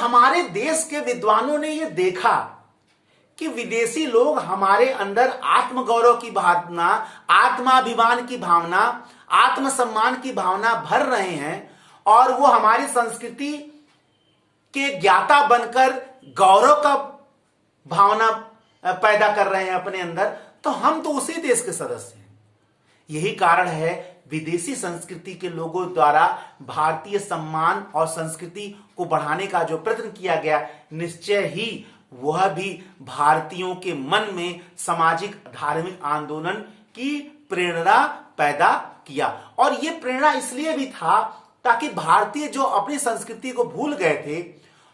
हमारे देश के विद्वानों ने यह देखा कि विदेशी लोग हमारे अंदर आत्मगौरव की भावना, आत्माभिमान की भावना, आत्मसम्मान की भावना भर रहे हैं और वो हमारी संस्कृति के ज्ञाता बनकर गौरव का भावना पैदा कर रहे हैं अपने अंदर, तो हम तो उसी देश के सदस्य हैं। यही कारण है विदेशी संस्कृति के लोगों द्वारा भारतीय सम्मान और संस्कृति को बढ़ाने का जो प्रयत्न किया गया, निश्चय ही वह भी भारतीयों के मन में सामाजिक धार्मिक आंदोलन की प्रेरणा पैदा किया। और यह प्रेरणा इसलिए भी था ताकि भारतीय जो अपनी संस्कृति को भूल गए थे,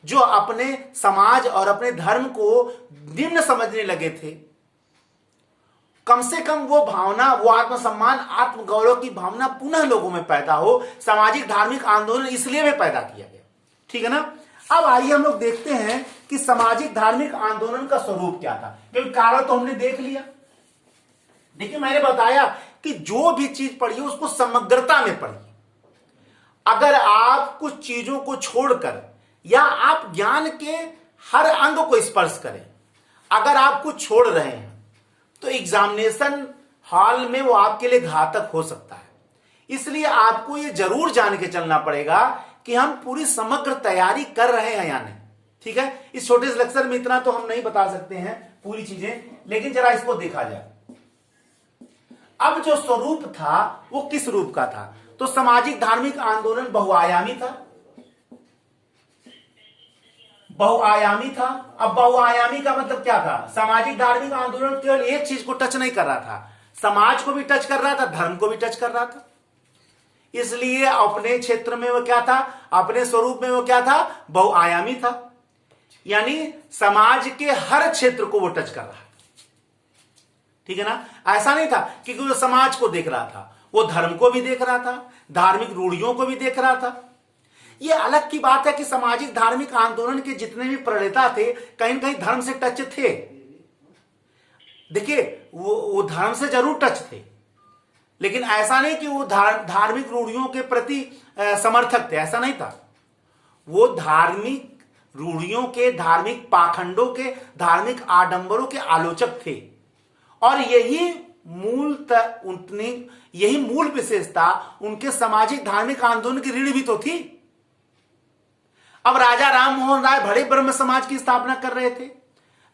जो अपने समाज और अपने धर्म को निम्न समझने लगे थे, कम से कम वो भावना, वो आत्मसम्मान, आत्मगौरव की भावना पुनः लोगों में पैदा हो। सामाजिक धार्मिक आंदोलन इसलिए भी पैदा किया गया, ठीक है ना। अब आइए हम लोग देखते हैं कि सामाजिक धार्मिक आंदोलन का स्वरूप क्या था, क्योंकि कारण तो हमने देख लिया। देखिए, मैंने बताया कि जो भी चीज पढ़िए उसको समग्रता में पढ़िए। अगर आप कुछ चीजों को छोड़कर या आप ज्ञान के हर अंग को स्पर्श करें, अगर आप कुछ छोड़ रहे हैं तो एग्जामिनेशन हॉल में वो आपके लिए घातक हो सकता है। इसलिए आपको ये जरूर जान के चलना पड़ेगा कि हम पूरी समग्र तैयारी कर रहे हैं या नहीं, ठीक है। इस छोटे से लेक्चर में इतना तो हम नहीं बता सकते हैं पूरी चीजें, लेकिन जरा इसको देखा जाए। अब जो स्वरूप था वो किस रूप का था? तो सामाजिक धार्मिक आंदोलन बहुआयामी था, बहुआयामी था। अब बहुआयामी का मतलब क्या था? सामाजिक धार्मिक आंदोलन केवल एक चीज को टच नहीं कर रहा था, समाज को भी टच कर रहा था, धर्म को भी टच कर रहा था। इसलिए अपने क्षेत्र में वो क्या था, अपने स्वरूप में वो क्या था, बहुआयामी था। यानी समाज के हर क्षेत्र को वो टच कर रहा है, ठीक है ना। ऐसा नहीं था कि वो समाज को देख रहा था, वो धर्म को भी देख रहा था, धार्मिक रूढ़ियों को भी देख रहा था। ये अलग की बात है कि सामाजिक धार्मिक आंदोलन के जितने भी प्रणेता थे कहीं न कहीं धर्म से टच थे। देखिए, वो धर्म से जरूर टच थे, लेकिन ऐसा नहीं कि वो धार्मिक रूढ़ियों के प्रति समर्थक थे, ऐसा नहीं था। वो धार्मिक रूढ़ियों के, धार्मिक पाखंडों के, धार्मिक आडंबरों के आलोचक थे। और यही मूल विशेषता उनके सामाजिक धार्मिक आंदोलन की रीढ़ भी तो थी। अब राजा राम मोहन राय बड़े ब्रह्म समाज की स्थापना कर रहे थे,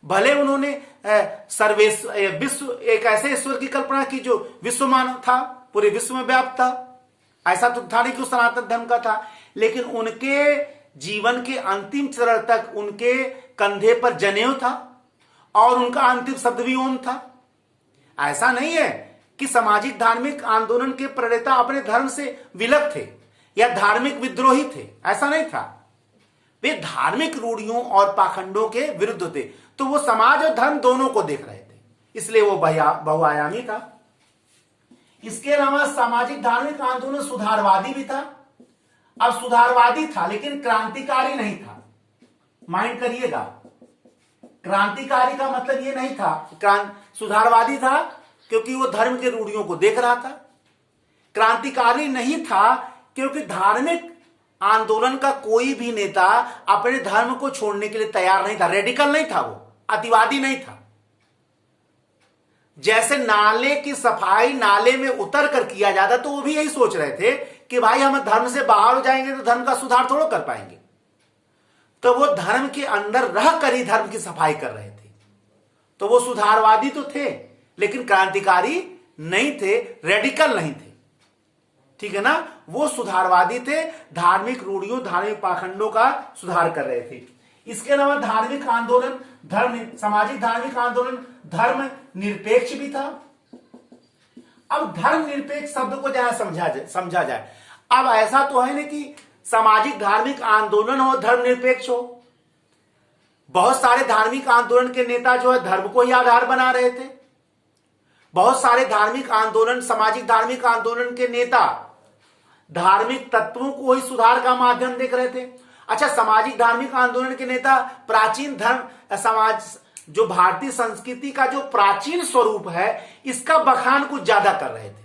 भले उन्होंने विश्व, एक ऐसे ईश्वर की कल्पना की जो विश्वमान था, पूरे विश्व में व्याप्त था। ऐसा तो था नहीं कि सनातन धर्म का था, लेकिन उनके जीवन के अंतिम चरण तक उनके कंधे पर जनेऊ था और उनका अंतिम शब्द भी ओम था। ऐसा नहीं है कि सामाजिक धार्मिक आंदोलन के प्रणेता अपने धर्म से विलग थे या धार्मिक विद्रोही थे, ऐसा नहीं था। वे धार्मिक रूढ़ियों और पाखंडों के विरुद्ध थे, तो वो समाज और धर्म दोनों को देख रहे थे, इसलिए वो बहुआयामी था। इसके अलावा सामाजिक धार्मिक आंदोलन सुधारवादी भी था। अब सुधारवादी था लेकिन क्रांतिकारी नहीं था, माइंड करिएगा। क्रांतिकारी का मतलब ये नहीं था, सुधारवादी था क्योंकि वो धर्म के रूढ़ियों को देख रहा था। क्रांतिकारी नहीं था क्योंकि धार्मिक आंदोलन का कोई भी नेता अपने धर्म को छोड़ने के लिए तैयार नहीं था, रेडिकल नहीं था, वो अतिवादी नहीं था। जैसे नाले की सफाई नाले में उतर कर किया जाता, तो वो भी यही सोच रहे थे कि भाई हम धर्म से बाहर हो जाएंगे तो धर्म का सुधार थोड़ा कर पाएंगे। तो वो धर्म के अंदर रह कर ही धर्म की सफाई कर रहे थे। तो वो सुधारवादी तो थे लेकिन क्रांतिकारी नहीं थे, रेडिकल नहीं थे, ठीक है ना। वो सुधारवादी थे, धार्मिक रूढ़ियों, धार्मिक पाखंडों का सुधार कर रहे थे। इसके अलावा धार्मिक आंदोलन, सामाजिक धार्मिक आंदोलन धर्म निरपेक्ष भी था। अब धर्म निरपेक्ष शब्द को जहां समझा जाए, अब ऐसा तो है नहीं कि सामाजिक धार्मिक आंदोलन हो धर्म निरपेक्ष हो। बहुत सारे धार्मिक आंदोलन के नेता जो है धर्म को ही आधार बना रहे थे। बहुत सारे धार्मिक आंदोलन, सामाजिक धार्मिक आंदोलन के नेता धार्मिक तत्वों को ही सुधार का माध्यम देख रहे थे। अच्छा, सामाजिक धार्मिक आंदोलन के नेता प्राचीन धर्म समाज, जो भारतीय संस्कृति का जो प्राचीन स्वरूप है, इसका बखान कुछ ज्यादा कर रहे थे।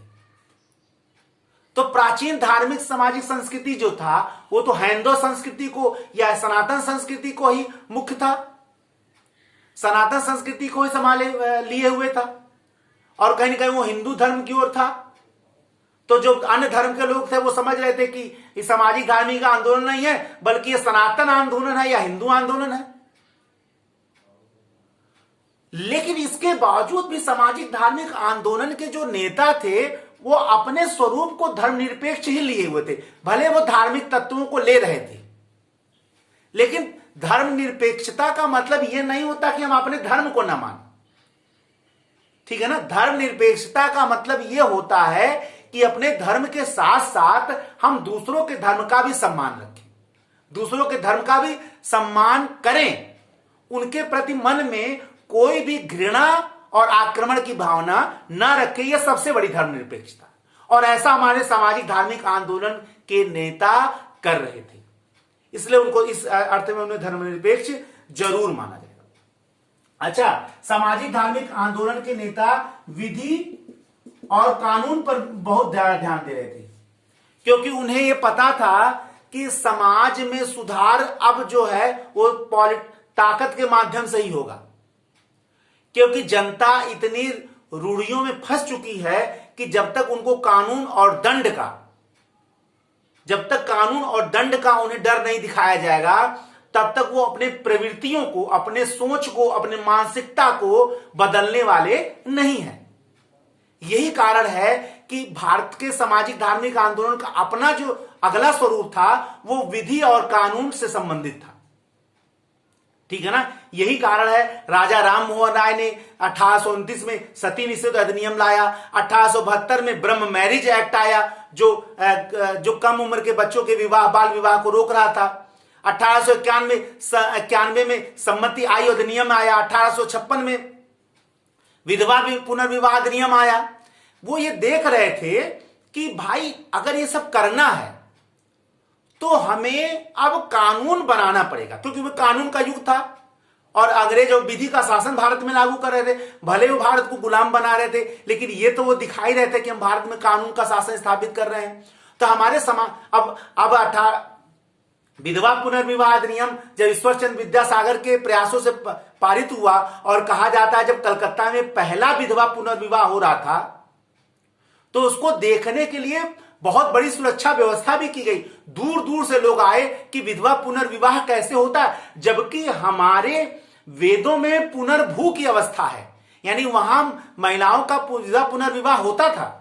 तो प्राचीन धार्मिक सामाजिक संस्कृति जो था वो तो हिंदू संस्कृति को या सनातन संस्कृति को ही मुख्य था, सनातन संस्कृति को ही संभाले लिए हुए था, और कहीं ना कहीं वो हिंदू धर्म की ओर था। तो जो अन्य धर्म के लोग थे वो समझ रहे थे कि ये सामाजिक धार्मिक आंदोलन नहीं है बल्कि ये सनातन आंदोलन है या हिंदू आंदोलन है। लेकिन इसके बावजूद भी सामाजिक धार्मिक आंदोलन के जो नेता थे वो अपने स्वरूप को धर्मनिरपेक्ष ही लिए हुए थे। भले वो धार्मिक तत्वों को ले रहे थे, लेकिन धर्मनिरपेक्षता का मतलब यह नहीं होता कि हम अपने धर्म को ना मानें, ठीक है ना। धर्मनिरपेक्षता का मतलब यह होता है कि अपने धर्म के साथ साथ हम दूसरों के धर्म का भी सम्मान रखें, दूसरों के धर्म का भी सम्मान करें, उनके प्रति मन में कोई भी घृणा और आक्रमण की भावना न रखे। यह सबसे बड़ी धर्मनिरपेक्षता, और ऐसा हमारे सामाजिक धार्मिक आंदोलन के नेता कर रहे थे, इसलिए उनको इस अर्थ में उन्हें धर्मनिरपेक्ष जरूर माना जाएगा। अच्छा, सामाजिक धार्मिक आंदोलन के नेता विधि और कानून पर बहुत ध्यान दे रहे थे, क्योंकि उन्हें यह पता था कि समाज में सुधार अब जो है वो ताकत के माध्यम से ही होगा, क्योंकि जनता इतनी रूढ़ियों में फंस चुकी है कि जब तक कानून और दंड का उन्हें डर नहीं दिखाया जाएगा तब तक वो अपने प्रवृत्तियों को, अपने सोच को, अपने मानसिकता को बदलने वाले नहीं है। यही कारण है कि भारत के सामाजिक धार्मिक आंदोलन का अपना जो अगला स्वरूप था वो विधि और कानून से संबंधित था, ठीक है ना। यही कारण है राजा राम मोहन राय ने 1829 में सती निषेध अधिनियम लाया, 1872 में ब्रह्म मैरिज एक्ट आया जो कम उम्र के बच्चों के बाल विवाह को रोक रहा था। 1891 में सम्मति आयु अधिनियम आया, 1856 में विधवा पुनर्विवाह अधिनियम आया। वो ये देख रहे थे कि भाई अगर ये सब करना है तो हमें अब कानून बनाना पड़ेगा, क्योंकि वो कानून का युग था और अंग्रेज और विधि का शासन भारत में लागू कर रहे थे। भले वो भारत को गुलाम बना रहे थे, लेकिन ये तो वो दिखाई रहे थे कि हम भारत में कानून का शासन स्थापित कर रहे हैं। तो हमारे अब विधवा पुनर्विवाह अधिनियम जब ईश्वरचंद्र विद्यासागर के प्रयासों से पारित हुआ, और कहा जाता है जब कलकत्ता में पहला विधवा पुनर्विवाह हो रहा था तो उसको देखने के लिए बहुत बड़ी सुरक्षा व्यवस्था भी की गई। दूर दूर से लोग आए कि विधवा पुनर्विवाह कैसे होता है, जबकि हमारे वेदों में पुनर्भू की अवस्था है, यानी वहां महिलाओं का विधवा पुनर्विवाह होता था।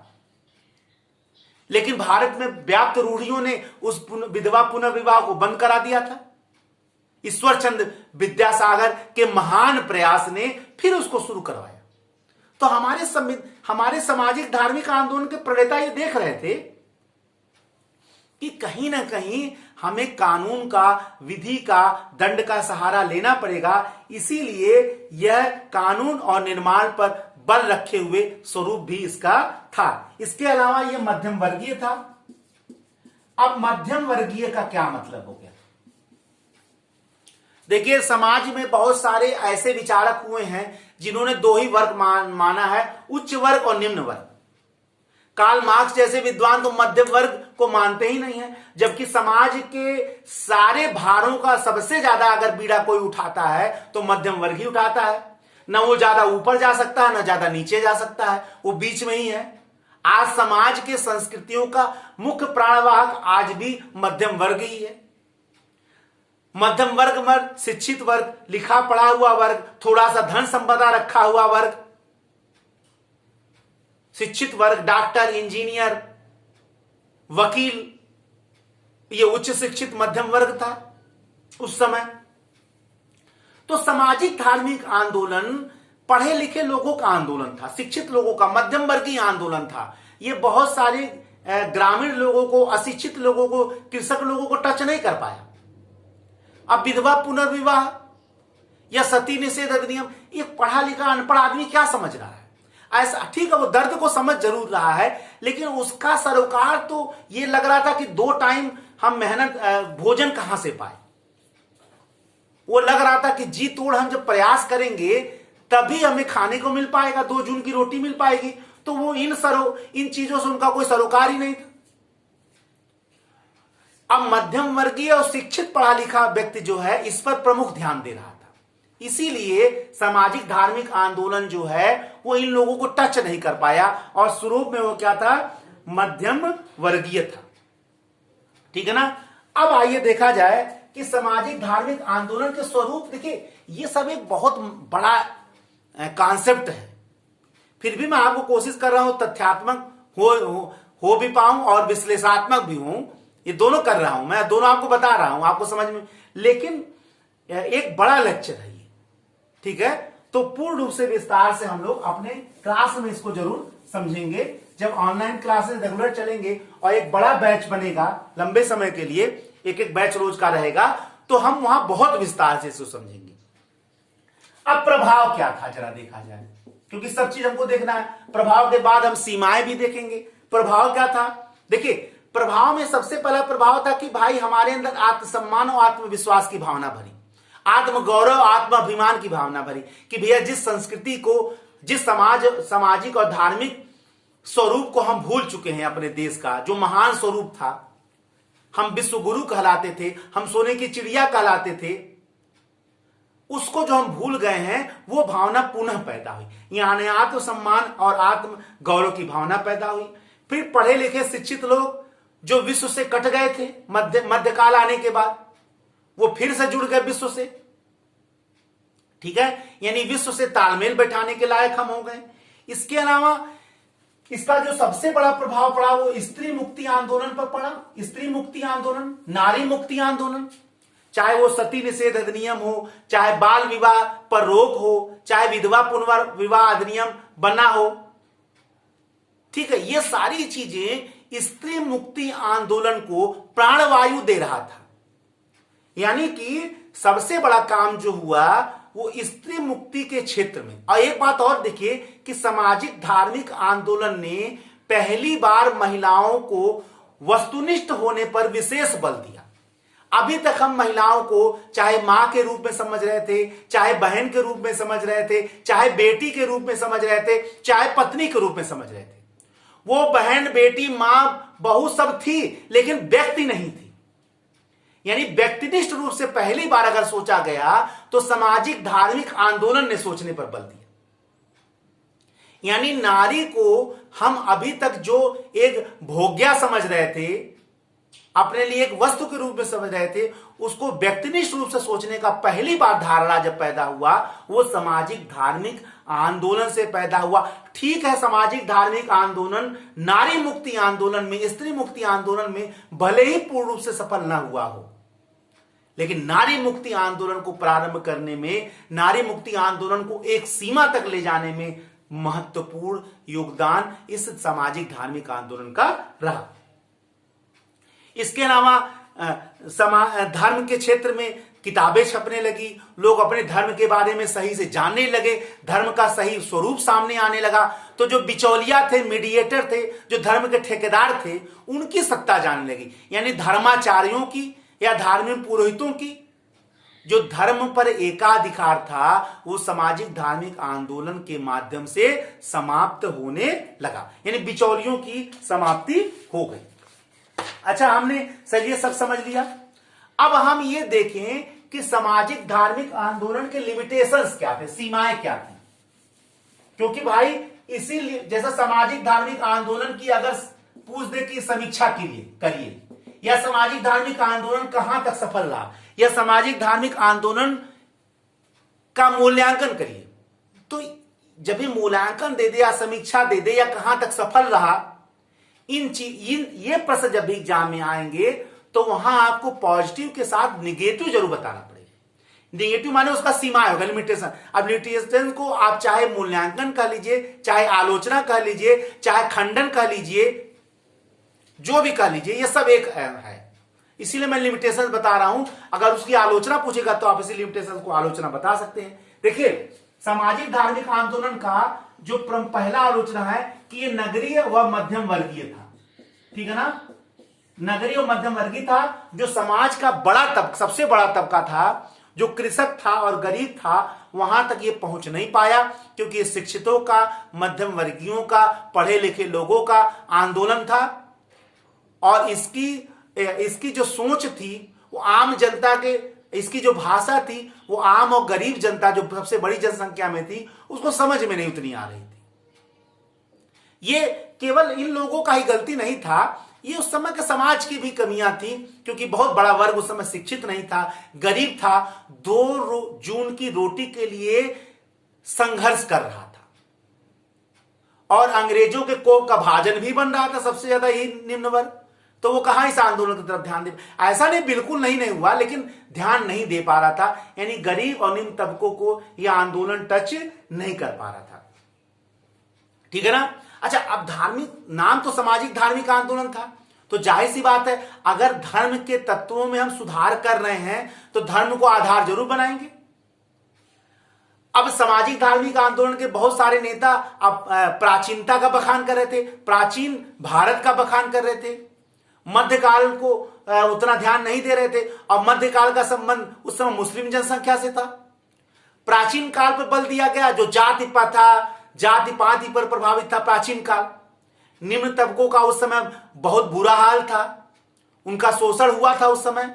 लेकिन भारत में व्याप्त रूढ़ियों ने उस विधवा पुनर्विवाह को बंद करा दिया था। ईश्वरचंद्र विद्यासागर के महान प्रयास ने फिर उसको शुरू करवाया। तो हमारे सामाजिक धार्मिक आंदोलन के प्रणेता ये देख रहे थे कि कहीं ना कहीं हमें कानून का, विधि का, दंड का सहारा लेना पड़ेगा। इसीलिए यह कानून और निर्माण पर बल रखे हुए स्वरूप भी इसका था। इसके अलावा यह मध्यम वर्गीय था। अब मध्यम वर्गीय का क्या मतलब हो गया? देखिए, समाज में बहुत सारे ऐसे विचारक हुए हैं जिन्होंने दो ही वर्ग माना है, उच्च वर्ग और निम्न वर्ग। कार्ल मार्क्स जैसे विद्वान तो मध्यम वर्ग को मानते ही नहीं है, जबकि समाज के सारे भारों का सबसे ज्यादा अगर बीड़ा कोई उठाता है तो मध्यम वर्ग ही उठाता है। न वो ज्यादा ऊपर जा सकता है, न ज्यादा नीचे जा सकता है, वो बीच में ही है। आज समाज के संस्कृतियों का मुख्य प्राणवाहक आज भी मध्यम वर्ग ही है। मध्यम वर्ग में शिक्षित वर्ग, लिखा पढ़ा हुआ वर्ग, थोड़ा सा धन संपदा रखा हुआ वर्ग, शिक्षित वर्ग, डॉक्टर, इंजीनियर, वकील, ये उच्च शिक्षित मध्यम वर्ग था उस समय। तो सामाजिक धार्मिक आंदोलन पढ़े लिखे लोगों का आंदोलन था, शिक्षित लोगों का, मध्यम वर्गीय आंदोलन था। ये बहुत सारे ग्रामीण लोगों को, अशिक्षित लोगों को, कृषक लोगों को टच नहीं कर पाया। अब विधवा पुनर्विवाह या सती निषेध अधिनियम, ये पढ़ा लिखा अनपढ़ आदमी क्या समझ रहा है? ऐसा ठीक है, वो दर्द को समझ जरूर रहा है, लेकिन उसका सरोकार तो ये लग रहा था कि 2 टाइम हम भोजन कहां से पाए। वो लग रहा था कि जी तोड़ हम जब प्रयास करेंगे तभी हमें खाने को मिल पाएगा, 2 जून की रोटी मिल पाएगी। तो वो इन चीजों से उनका कोई सरोकार ही नहीं था। अब मध्यम वर्गीय और शिक्षित पढ़ा लिखा व्यक्ति जो है इस पर प्रमुख ध्यान दे रहा था, इसीलिए सामाजिक धार्मिक आंदोलन जो है वो इन लोगों को टच नहीं कर पाया और स्वरूप में वो क्या था, मध्यम वर्गीय था। ठीक है ना। अब आइए देखा जाए कि सामाजिक धार्मिक आंदोलन के स्वरूप, देखिए ये सब एक बहुत बड़ा कॉन्सेप्ट है, फिर भी मैं आपको कोशिश कर रहा हूं तथ्यात्मक हो भी पाऊं और विश्लेषणात्मक भी हूं, ये दोनों कर रहा हूं, मैं दोनों आपको बता रहा हूं आपको समझ में, लेकिन एक बड़ा लेक्चर है ये। ठीक है, तो पूर्ण रूप से विस्तार से हम लोग अपने क्लास में इसको जरूर समझेंगे। जब ऑनलाइन क्लासेस रेगुलर चलेंगे और एक बड़ा बैच बनेगा लंबे समय के लिए, एक एक बैच रोज का रहेगा, तो हम वहां बहुत विस्तार से इसको समझेंगे। अब प्रभाव क्या था जरा देखा जाए, क्योंकि सब चीज हमको देखना है। प्रभाव के बाद हम सीमाएं भी देखेंगे। प्रभाव क्या था, देखिए प्रभाव में सबसे पहला प्रभाव था कि भाई हमारे अंदर आत्मसम्मान और आत्मविश्वास की भावना भरी, आत्मगौरव आत्माभिमान की भावना भरी कि भैया जिस संस्कृति को, जिस सामाजिक और धार्मिक स्वरूप को हम भूल चुके हैं अपने देश का, जो महान स्वरूप था, हम विश्व गुरु कहलाते थे, हम सोने की चिड़िया कहलाते थे, उसको जो हम भूल गए हैं, वो भावना पुनः पैदा हुई। यानी आत्मसम्मान और आत्म गौरव की भावना पैदा हुई। फिर पढ़े लिखे शिक्षित लोग जो विश्व से कट गए थे मध्यकाल आने के बाद, वो फिर से जुड़ गए विश्व से। ठीक है, यानी विश्व से तालमेल बैठाने के लायक हम हो गए। इसके अलावा इसका जो सबसे बड़ा प्रभाव पड़ा वो स्त्री मुक्ति आंदोलन पर पड़ा। स्त्री मुक्ति आंदोलन, नारी मुक्ति आंदोलन, चाहे वो सती निषेध अधिनियम हो, चाहे बाल विवाह पर रोक हो, चाहे विधवा पुनर्विवाह अधिनियम बना हो। ठीक है, ये सारी चीजें स्त्री मुक्ति आंदोलन को प्राणवायु दे रहा था। यानी कि सबसे बड़ा काम जो हुआ वो स्त्री मुक्ति के क्षेत्र में। और एक बात और देखिए कि सामाजिक धार्मिक आंदोलन ने पहली बार महिलाओं को वस्तुनिष्ठ होने पर विशेष बल दिया। अभी तक हम महिलाओं को चाहे मां के रूप में समझ रहे थे, चाहे बहन के रूप में समझ रहे थे, चाहे बेटी के रूप में समझ रहे थे, चाहे पत्नी के रूप में समझ रहे थे। वो बहन, बेटी, मां, बहू सब थी, लेकिन व्यक्ति नहीं थी। यानी व्यक्तिनिष्ठ रूप से पहली बार अगर सोचा गया तो सामाजिक धार्मिक आंदोलन ने सोचने पर बल दिया। यानी नारी को हम अभी तक जो एक भोग्या समझ रहे थे, अपने लिए एक वस्तु के रूप में समझ रहे थे, उसको व्यक्तिनिष्ठ रूप से सोचने का पहली बार धारणा जब पैदा हुआ वो सामाजिक धार्मिक आंदोलन से पैदा हुआ। ठीक है, सामाजिक धार्मिक आंदोलन नारी मुक्ति आंदोलन में, स्त्री मुक्ति आंदोलन में भले ही पूर्ण रूप से सफल ना हुआ हो, लेकिन नारी मुक्ति आंदोलन को प्रारंभ करने में, नारी मुक्ति आंदोलन को एक सीमा तक ले जाने में महत्वपूर्ण योगदान इस सामाजिक धार्मिक आंदोलन का रहा। इसके अलावा धर्म के क्षेत्र में किताबें छपने लगी, लोग अपने धर्म के बारे में सही से जानने लगे, धर्म का सही स्वरूप सामने आने लगा। तो जो बिचौलिया थे, मीडिएटर थे, जो धर्म के ठेकेदार थे, उनकी सत्ता जानने लगी। यानी धर्माचार्यों की या धार्मिक पुरोहितों की जो धर्म पर एकाधिकार था वो सामाजिक धार्मिक आंदोलन के माध्यम से समाप्त होने लगा। यानी बिचौलियों की समाप्ति हो गई। अच्छा, हमने चलिए सब समझ लिया। अब हम ये देखें कि सामाजिक धार्मिक आंदोलन के लिमिटेशंस क्या थे, सीमाएं क्या थी। क्योंकि भाई इसीलिए जैसा सामाजिक धार्मिक आंदोलन की अगर पूछ दे कि समीक्षा करिए या सामाजिक धार्मिक आंदोलन कहां तक सफल रहा या सामाजिक धार्मिक आंदोलन का मूल्यांकन करिए, तो जब भी मूल्यांकन दे दे या समीक्षा दे दे या कहां तक सफल रहा, ये प्रश्न जब भी एग्जाम में आएंगे तो वहां आपको पॉजिटिव के साथ निगेटिव जरूर बताना पड़ेगा। निगेटिव माने उसका सीमा होगा, लिमिटेशन। अब लिमिटेशन को आप चाहे मूल्यांकन कह लीजिए, चाहे आलोचना कह लीजिए, चाहे खंडन कह लीजिए, जो भी कह लीजिए, ये सब एक है। इसीलिए मैं लिमिटेशन बता रहा हूं। अगर उसकी आलोचना पूछेगा तो आप इसी लिमिटेशन को आलोचना बता सकते हैं। देखिए, सामाजिक धार्मिक आंदोलन का जो पहला आलोचना है कि ये नगरीय व मध्यम वर्गीय था। ठीक है ना, नगरीय और मध्यम वर्गीय था। जो समाज का सबसे बड़ा तबका था, जो कृषक था और गरीब था, वहां तक ये पहुंच नहीं पाया, क्योंकि शिक्षितों का, मध्यम वर्गीयों का, पढ़े लिखे लोगों का आंदोलन था। और इसकी जो सोच थी वो आम जनता के, इसकी जो भाषा थी वो आम और गरीब जनता जो सबसे बड़ी जनसंख्या में थी उसको समझ में नहीं उतनी आ रही थी। ये केवल इन लोगों का ही गलती नहीं था, ये उस समय के समाज की भी कमियां थी, क्योंकि बहुत बड़ा वर्ग उस समय शिक्षित नहीं था, गरीब था, 2 जून की रोटी के लिए संघर्ष कर रहा था और अंग्रेजों के कोप का भाजन भी बन रहा था सबसे ज्यादा ही निम्न वर्ग। तो वो कहां इस आंदोलन की तरफ ध्यान दे, ऐसा नहीं बिल्कुल नहीं हुआ, लेकिन ध्यान नहीं दे पा रहा था, यानी गरीब और निम्न तबकों को यह आंदोलन टच नहीं कर पा रहा था। ठीक है ना। अच्छा, अब धार्मिक, नाम तो सामाजिक धार्मिक आंदोलन था, तो जाहिर सी बात है अगर धर्म के तत्वों में हम सुधार कर रहे हैं तो धर्म को आधार जरूर बनाएंगे। अब सामाजिक धार्मिक आंदोलन के बहुत सारे नेता अब प्राचीनता का बखान कर रहे थे, प्राचीन भारत का बखान कर रहे थे, मध्यकाल को उतना ध्यान नहीं दे रहे थे और मध्यकाल का संबंध उस समय मुस्लिम जनसंख्या से था। प्राचीन काल पर बल दिया गया, जो जाति था, जाति पाति पर प्रभावित था प्राचीन काल। निम्न तबकों का उस समय बहुत बुरा हाल था, उनका शोषण हुआ था उस समय।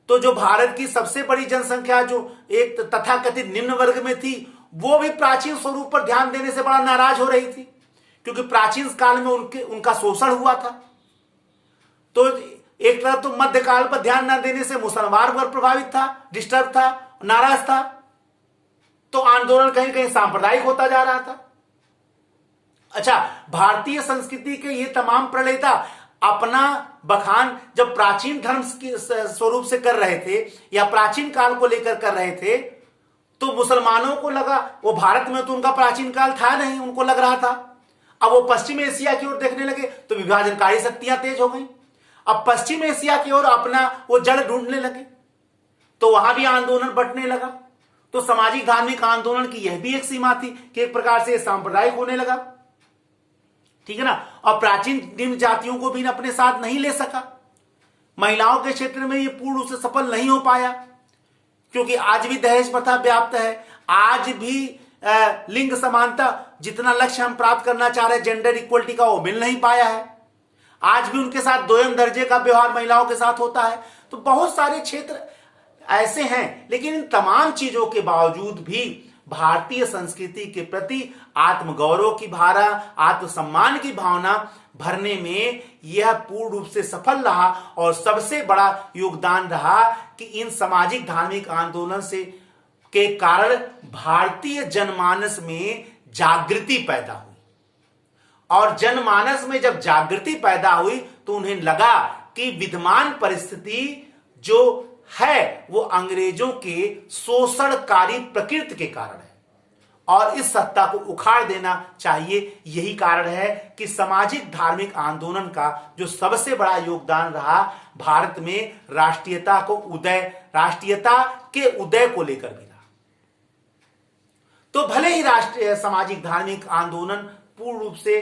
तो जो भारत की सबसे बड़ी जनसंख्या जो एक तथाकथित निम्न वर्ग में थी, वो भी प्राचीन स्वरूप पर ध्यान देने से बड़ा नाराज हो रही थी, क्योंकि प्राचीन काल में उनका शोषण हुआ था। तो एक तरफ तो मध्यकाल पर ध्यान न देने से मुसलमान वर्ग प्रभावित था, डिस्टर्ब था, नाराज था, तो आंदोलन कहीं कहीं सांप्रदायिक होता जा रहा था। अच्छा, भारतीय संस्कृति के ये तमाम प्रणेता अपना बखान जब प्राचीन धर्म के स्वरूप से कर रहे थे या प्राचीन काल को लेकर कर रहे थे, तो मुसलमानों को लगा, वो भारत में तो उनका प्राचीन काल था नहीं, उनको लग रहा था। अब वो पश्चिम एशिया की ओर देखने लगे तो विभाजनकारी शक्तियां तेज हो गई। अब पश्चिम एशिया की ओर अपना वो जड़ ढूंढने लगे, तो वहां भी आंदोलन बढ़ने लगा। तो सामाजिक धार्मिक आंदोलन की यह भी एक सीमा थी कि एक प्रकार से सांप्रदायिक होने लगा। ठीक है ना। और प्राचीन निम्न जातियों को भी अपने साथ नहीं ले सका। महिलाओं के क्षेत्र में ये पूर्ण रूप से सफल नहीं हो पाया, क्योंकि आज भी दहेज प्रथा व्याप्त है, आज भी लिंग समानता जितना लक्ष्य हम प्राप्त करना चाह रहे हैं जेंडर इक्वलिटी का, वो मिल नहीं पाया है। आज भी उनके साथ दोयम दर्जे का व्यवहार महिलाओं के साथ होता है। तो बहुत सारे क्षेत्र ऐसे हैं, लेकिन इन तमाम चीजों के बावजूद भी भारतीय संस्कृति के प्रति आत्मगौरव की भावना, आत्मसम्मान की भावना भरने में यह पूर्ण रूप से सफल रहा। और सबसे बड़ा योगदान रहा कि इन सामाजिक धार्मिक आंदोलन से के कारण भारतीय जनमानस में जागृति पैदा हुई, और जनमानस में जब जागृति पैदा हुई तो उन्हें लगा कि विद्यमान परिस्थिति जो है वो अंग्रेजों के शोषणकारी प्रकृति के कारण है और इस सत्ता को उखाड़ देना चाहिए। यही कारण है कि सामाजिक धार्मिक आंदोलन का जो सबसे बड़ा योगदान रहा भारत में राष्ट्रीयता के उदय को लेकर भी रहा। तो भले ही राष्ट्रीय सामाजिक धार्मिक आंदोलन पूर्ण रूप से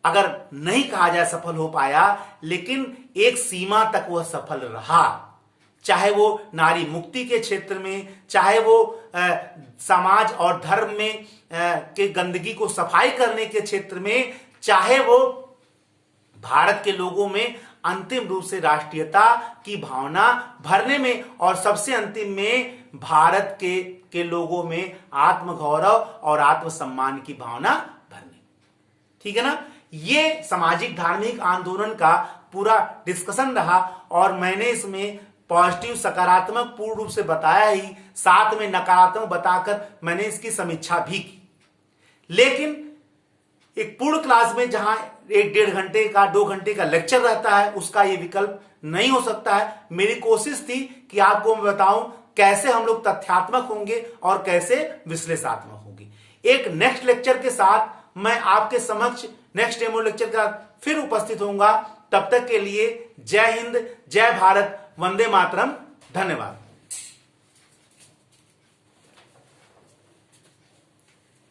अगर नहीं कहा जाए सफल हो पाया, लेकिन एक सीमा तक वह सफल रहा। चाहे वो नारी मुक्ति के क्षेत्र में, चाहे वो समाज और धर्म में के गंदगी को सफाई करने के क्षेत्र में, चाहे वो भारत के लोगों में अंतिम रूप से राष्ट्रीयता की भावना भरने में, और सबसे अंतिम में भारत के लोगों में आत्मगौरव और आत्मसम्मान की भावना भरने। ठीक है ना। ये सामाजिक धार्मिक आंदोलन का पूरा डिस्कशन रहा, और मैंने इसमें पॉजिटिव सकारात्मक पूर्ण रूप से बताया ही, साथ में नकारात्मक बताकर मैंने इसकी समीक्षा भी की। लेकिन एक पूर्ण क्लास में जहां 1-1.5 घंटे का 2 घंटे का लेक्चर रहता है, उसका ये विकल्प नहीं हो सकता है। मेरी कोशिश थी कि आपको मैं बताऊं कैसे हम लोग तथ्यात्मक होंगे और कैसे विश्लेषणात्मक होंगे। एक नेक्स्ट लेक्चर के साथ मैं आपके समक्ष नेक्स्ट डेमो लेक्चर का फिर उपस्थित होऊंगा। तब तक के लिए जय हिंद, जय भारत, वंदे मातरम, धन्यवाद।